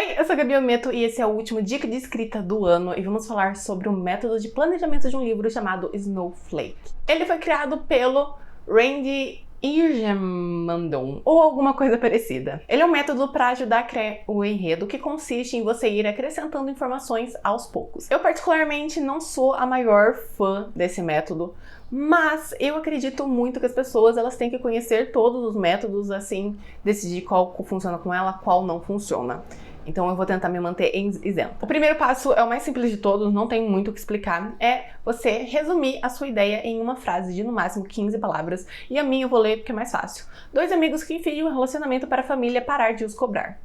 Oi, eu sou a Gabi Ometo e esse é o último Dica de Escrita do ano e vamos falar sobre o método de planejamento de um livro chamado Snowflake. Ele foi criado pelo Randy Irgemandon ou alguma coisa parecida. Ele é um método para ajudar a criar o enredo que consiste em você ir acrescentando informações aos poucos. Eu particularmente não sou a maior fã desse método, mas eu acredito muito que as pessoas elas têm que conhecer todos os métodos, assim, decidir qual funciona com ela, qual não funciona. Então eu vou tentar me manter isento. O primeiro passo é o mais simples de todos, não tem muito o que explicar. É você resumir a sua ideia em uma frase de no máximo 15 palavras. E a minha eu vou ler porque é mais fácil. 2 amigos que fingem um relacionamento para a família parar de os cobrar.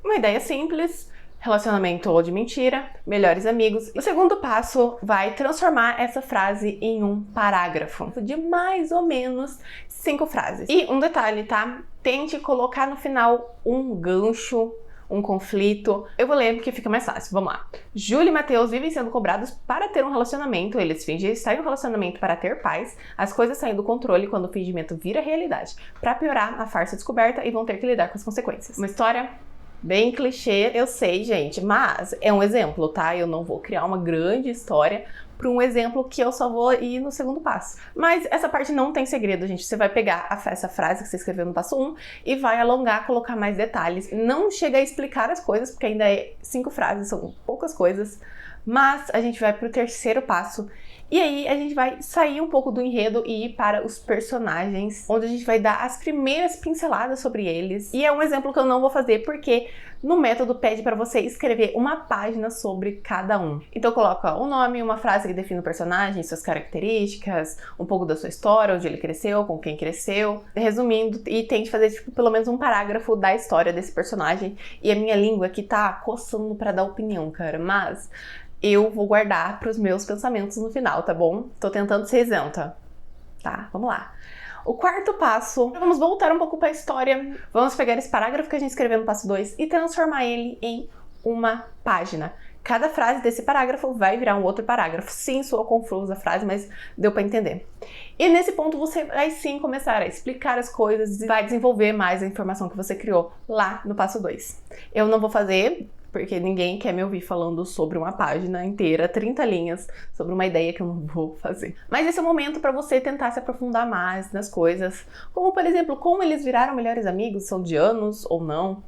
Uma ideia simples, relacionamento ou de mentira, melhores amigos. O segundo passo vai transformar essa frase em um parágrafo de mais ou menos 5 frases. E um detalhe, tá? Tente colocar no final um gancho, um conflito. Eu vou ler porque fica mais fácil. Vamos lá. Júlia e Matheus vivem sendo cobrados para ter um relacionamento. Eles fingem estar em um relacionamento para ter paz. As coisas saem do controle quando o fingimento vira realidade. Para piorar, a farsa é descoberta e vão ter que lidar com as consequências. Uma história bem clichê, eu sei, gente, mas é um exemplo, tá? Eu não vou criar uma grande história para um exemplo que eu só vou ir no segundo passo. Mas essa parte não tem segredo, gente. Você vai pegar essa frase que você escreveu no passo 1 e vai alongar, colocar mais detalhes. Não chega a explicar as coisas, porque ainda é 5 frases, são poucas coisas. Mas a gente vai pro terceiro passo. E aí a gente vai sair um pouco do enredo e ir para os personagens, onde a gente vai dar as primeiras pinceladas sobre eles. E é um exemplo que eu não vou fazer porque no método pede para você escrever uma página sobre cada um. Então coloca o nome, uma frase que define o personagem, suas características, um pouco da sua história, onde ele cresceu, com quem cresceu. Resumindo, e tente fazer tipo, pelo menos um parágrafo da história desse personagem. E a minha língua aqui tá coçando para dar opinião, cara, mas eu vou guardar para os meus pensamentos no final, tá bom? Tô tentando ser isenta. Tá, vamos lá. O quarto passo, vamos voltar um pouco para a história. Vamos pegar esse parágrafo que a gente escreveu no passo 2 e transformar ele em uma página. Cada frase desse parágrafo vai virar um outro parágrafo. Sim, soa confusa a frase, mas deu para entender. E nesse ponto você vai sim começar a explicar as coisas e vai desenvolver mais a informação que você criou lá no passo 2. Eu não vou fazer, porque ninguém quer me ouvir falando sobre uma página inteira, 30 linhas, sobre uma ideia que eu não vou fazer. Mas esse é o momento para você tentar se aprofundar mais nas coisas, como por exemplo, como eles viraram melhores amigos, são de anos ou não?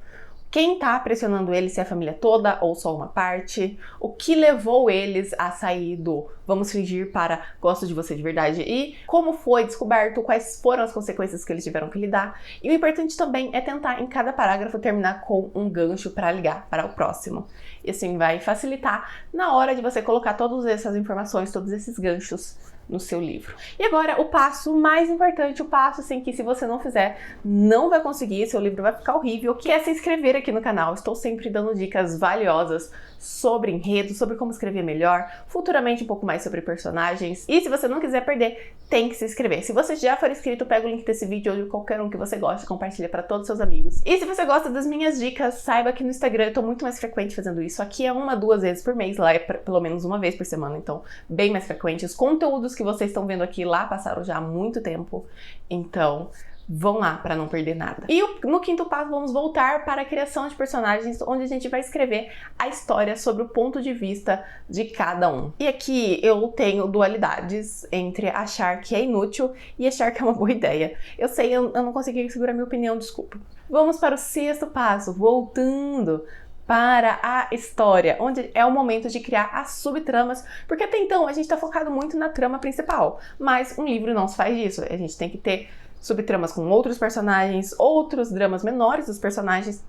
Quem tá pressionando eles, se é a família toda ou só uma parte? O que levou eles a sair do vamos fingir para gosto de você de verdade? E como foi descoberto, quais foram as consequências que eles tiveram que lidar? E o importante também é tentar em cada parágrafo terminar com um gancho para ligar para o próximo. E assim vai facilitar na hora de você colocar todas essas informações, todos esses ganchos no seu livro. E agora o passo mais importante, o passo assim que se você não fizer, não vai conseguir, seu livro vai ficar horrível, que é se inscrever aqui no canal. Estou sempre dando dicas valiosas sobre enredo, sobre como escrever melhor, futuramente um pouco mais sobre personagens. E se você não quiser perder, tem que se inscrever. Se você já for inscrito, pega o link desse vídeo ou de qualquer um que você goste, compartilha para todos os seus amigos. E se você gosta das minhas dicas, saiba que no Instagram eu tô muito mais frequente fazendo isso. Aqui é 1 a 2 vezes por mês, lá é pelo menos uma vez por semana, então bem mais frequente. Os conteúdos que vocês estão vendo aqui lá passaram já há muito tempo, então vão lá para não perder nada. E no quinto passo vamos voltar para a criação de personagens, onde a gente vai escrever a história sobre o ponto de vista de cada um. E aqui eu tenho dualidades entre achar que é inútil e achar que é uma boa ideia. Eu sei, eu não consegui segurar minha opinião, desculpa. Vamos para o sexto passo, voltando para a história, onde é o momento de criar as subtramas, porque até então a gente está focado muito na trama principal, mas um livro não se faz disso, a gente tem que ter subtramas com outros personagens, outros dramas menores dos personagens,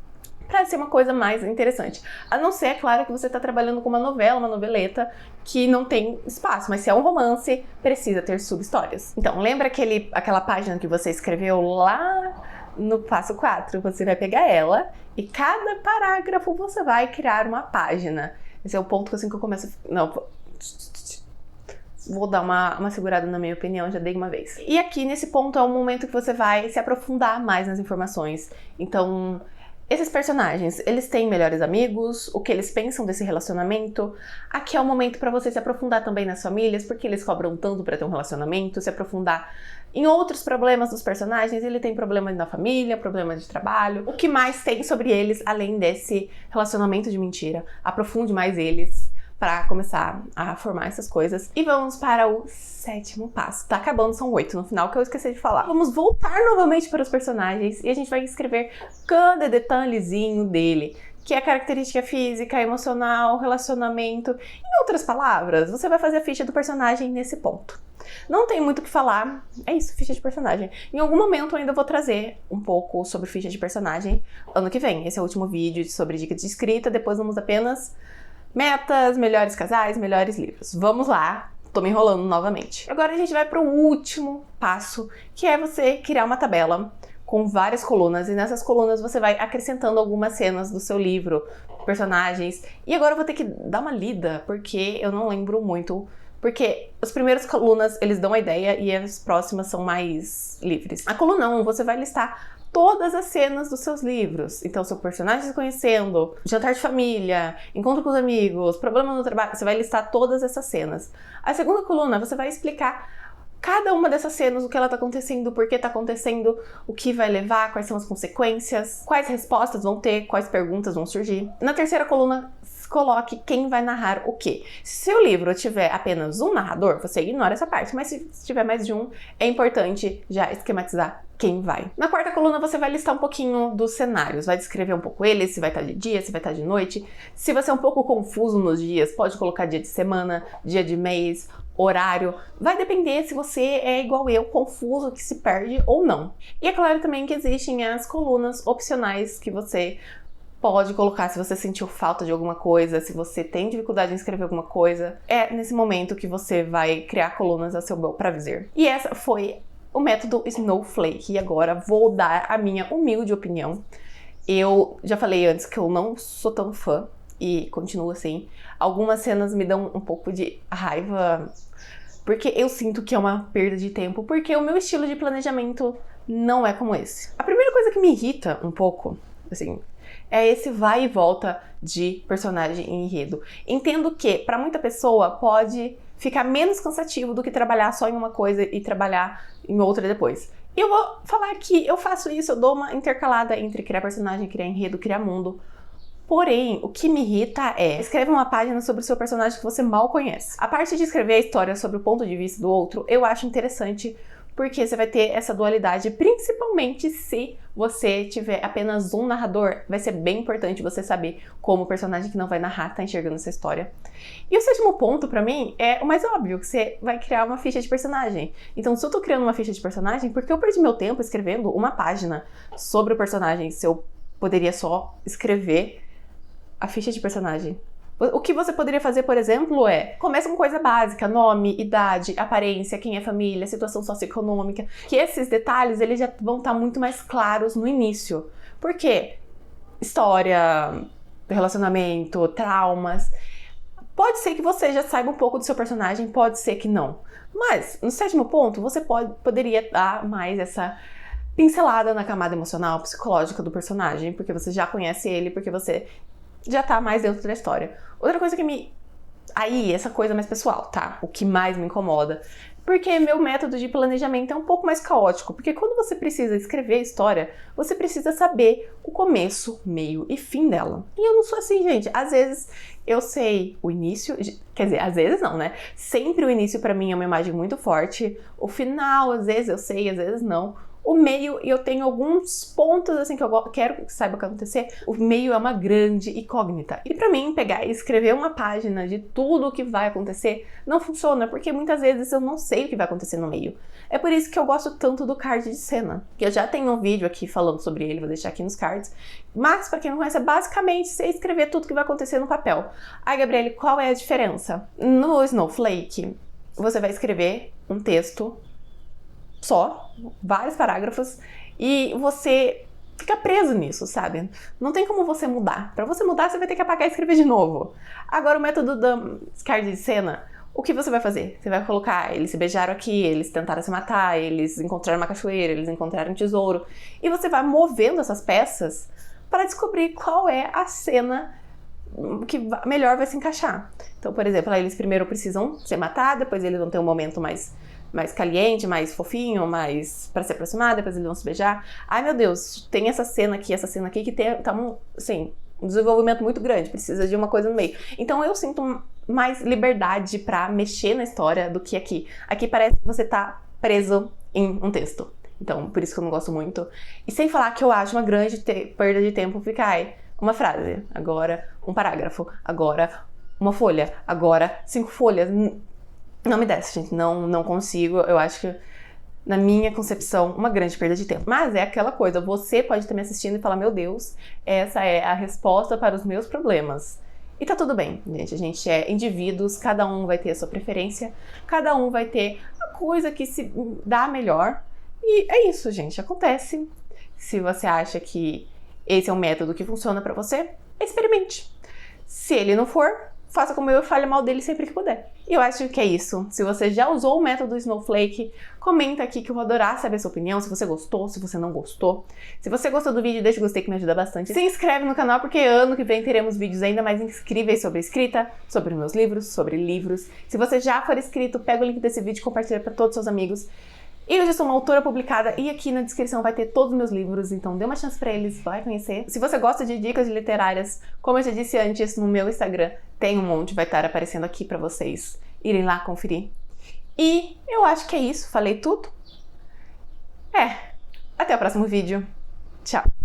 para ser uma coisa mais interessante. A não ser, é claro, que você está trabalhando com uma novela, uma noveleta, que não tem espaço, mas se é um romance, precisa ter sub-histórias. Então, lembra aquela página que você escreveu lá no passo 4? Você vai pegar ela e cada parágrafo você vai criar uma página. Esse é o ponto assim que eu começo... Não, vou dar uma segurada na minha opinião, já dei uma vez. E aqui, nesse ponto, é o momento que você vai se aprofundar mais nas informações. Então, Esses personagens, eles têm melhores amigos? O que eles pensam desse relacionamento? Aqui é o momento para você se aprofundar também nas famílias, porque eles cobram tanto para ter um relacionamento, se aprofundar em outros problemas dos personagens. Ele tem problemas na família, problemas de trabalho. O que mais tem sobre eles, além desse relacionamento de mentira? Aprofunde mais eles para começar a formar essas coisas. E vamos para o 7º passo. Tá acabando, são 8 no final, que eu esqueci de falar. Vamos voltar novamente para os personagens e a gente vai escrever cada detalhezinho dele, que é característica física, emocional, relacionamento. Em outras palavras, você vai fazer a ficha do personagem nesse ponto. Não tem muito o que falar, é isso, ficha de personagem. Em algum momento eu ainda vou trazer um pouco sobre ficha de personagem ano que vem. Esse é o último vídeo sobre dicas de escrita, depois vamos apenas metas, melhores casais, melhores livros. Vamos lá, tô me enrolando novamente. Agora a gente vai para o último passo, que é você criar uma tabela com várias colunas, e nessas colunas você vai acrescentando algumas cenas do seu livro, personagens. E agora eu vou ter que dar uma lida, porque eu não lembro muito, porque as primeiras colunas eles dão a ideia e as próximas são mais livres. A coluna 1, você vai listar todas as cenas dos seus livros. Então, seu personagem se conhecendo, jantar de família, encontro com os amigos, problema no trabalho, você vai listar todas essas cenas. A segunda coluna, você vai explicar cada uma dessas cenas, o que ela tá acontecendo, por que tá acontecendo, o que vai levar, quais são as consequências, quais respostas vão ter, quais perguntas vão surgir. Na terceira coluna, coloque quem vai narrar o quê. Se seu livro tiver apenas um narrador, você ignora essa parte, mas se tiver mais de um, é importante já esquematizar quem vai. Na quarta coluna você vai listar um pouquinho dos cenários, vai descrever um pouco eles, se vai estar de dia, se vai estar de noite. Se você é um pouco confuso nos dias, pode colocar dia de semana, dia de mês, horário. Vai depender se você é igual eu, confuso, que se perde ou não. E é claro também que existem as colunas opcionais que você pode colocar se você sentiu falta de alguma coisa, se você tem dificuldade em escrever alguma coisa. É nesse momento que você vai criar colunas a seu bel prazer. E essa foi o método Snowflake. E agora vou dar a minha humilde opinião. Eu já falei antes que eu não sou tão fã, e continuo assim. Algumas cenas me dão um pouco de raiva, porque eu sinto que é uma perda de tempo, porque o meu estilo de planejamento não é como esse. A primeira coisa que me irrita um pouco, assim, é esse vai e volta de personagem em enredo. Entendo que, para muita pessoa, pode ficar menos cansativo do que trabalhar só em uma coisa e trabalhar em outra depois. E eu vou falar que eu faço isso, eu dou uma intercalada entre criar personagem, criar enredo, criar mundo. Porém, o que me irrita é escreve uma página sobre o seu personagem que você mal conhece. A parte de escrever a história sobre o ponto de vista do outro, eu acho interessante, porque você vai ter essa dualidade, principalmente se você tiver apenas um narrador. Vai ser bem importante você saber como o personagem que não vai narrar tá enxergando essa história. E o 7º ponto, pra mim, é o mais óbvio, que você vai criar uma ficha de personagem. Então, se eu tô criando uma ficha de personagem, por que eu perdi meu tempo escrevendo uma página sobre o personagem, se eu poderia só escrever a ficha de personagem? O que você poderia fazer, por exemplo, começa com coisa básica, nome, idade, aparência, quem é família, situação socioeconômica, que esses detalhes eles já vão estar muito mais claros no início. Por quê? História, relacionamento, traumas. Pode ser que você já saiba um pouco do seu personagem, pode ser que não. Mas, no 7º ponto, você poderia dar mais essa pincelada na camada emocional, psicológica do personagem, porque você já conhece ele, porque você já tá mais dentro da história. Outra coisa que Aí, essa coisa mais pessoal, tá? O que mais me incomoda. Porque meu método de planejamento é um pouco mais caótico. Porque quando você precisa escrever a história, você precisa saber o começo, meio e fim dela. E eu não sou assim, gente. Às vezes eu sei o início, quer dizer, às vezes não, né? Sempre o início pra mim é uma imagem muito forte. O final, às vezes eu sei, às vezes não. O meio, eu tenho alguns pontos assim que eu quero que saiba o que vai acontecer. O meio é uma grande incógnita. E pra mim, pegar e escrever uma página de tudo o que vai acontecer não funciona, porque muitas vezes eu não sei o que vai acontecer no meio. É por isso que eu gosto tanto do card de cena, que eu já tenho um vídeo aqui falando sobre ele, vou deixar aqui nos cards. Mas, pra quem não conhece, é basicamente você escrever tudo que vai acontecer no papel. Ai, Gabriele, qual é a diferença? No Snowflake, você vai escrever um texto só, vários parágrafos, e você fica preso nisso, sabe? Não tem como você mudar. Pra você mudar, você vai ter que apagar e escrever de novo. Agora, o método da card de cena, o que você vai fazer? Você vai colocar, eles se beijaram aqui, eles tentaram se matar, eles encontraram uma cachoeira, eles encontraram um tesouro, e você vai movendo essas peças para descobrir qual é a cena que melhor vai se encaixar. Então, por exemplo, eles primeiro precisam se matar, depois eles vão ter um momento mais caliente, mais fofinho, mais pra se aproximar, depois eles vão se beijar. Ai, meu Deus, tem essa cena aqui que tem, tá assim, um desenvolvimento muito grande, precisa de uma coisa no meio. Então eu sinto mais liberdade pra mexer na história do que aqui. Aqui parece que você tá preso em um texto. Então, por isso que eu não gosto muito. E sem falar que eu acho uma grande perda de tempo ficar uma frase, agora um parágrafo, agora uma folha, agora 5 folhas. Não me desce, gente. Não consigo. Eu acho que, na minha concepção, uma grande perda de tempo. Mas é aquela coisa, você pode estar me assistindo e falar, meu Deus, essa é a resposta para os meus problemas. E tá tudo bem, gente. A gente é indivíduos, cada um vai ter a sua preferência, cada um vai ter a coisa que se dá melhor. E é isso, gente. Acontece. Se você acha que esse é um método que funciona pra você, experimente. Se ele não for, faça como eu e fale mal dele sempre que puder. E eu acho que é isso. Se você já usou o método Snowflake, comenta aqui que eu vou adorar saber a sua opinião, se você gostou, se você não gostou. Se você gostou do vídeo, deixa o gostei que me ajuda bastante. Se inscreve no canal porque ano que vem teremos vídeos ainda mais incríveis sobre escrita, sobre meus livros, sobre livros. Se você já for inscrito, pega o link desse vídeo e compartilha para todos os seus amigos. Eu já sou uma autora publicada e aqui na descrição vai ter todos os meus livros, então dê uma chance pra eles, vai conhecer. Se você gosta de dicas literárias, como eu já disse antes, no meu Instagram tem um monte, vai estar aparecendo aqui pra vocês irem lá conferir. E eu acho que é isso, falei tudo? Até o próximo vídeo. Tchau!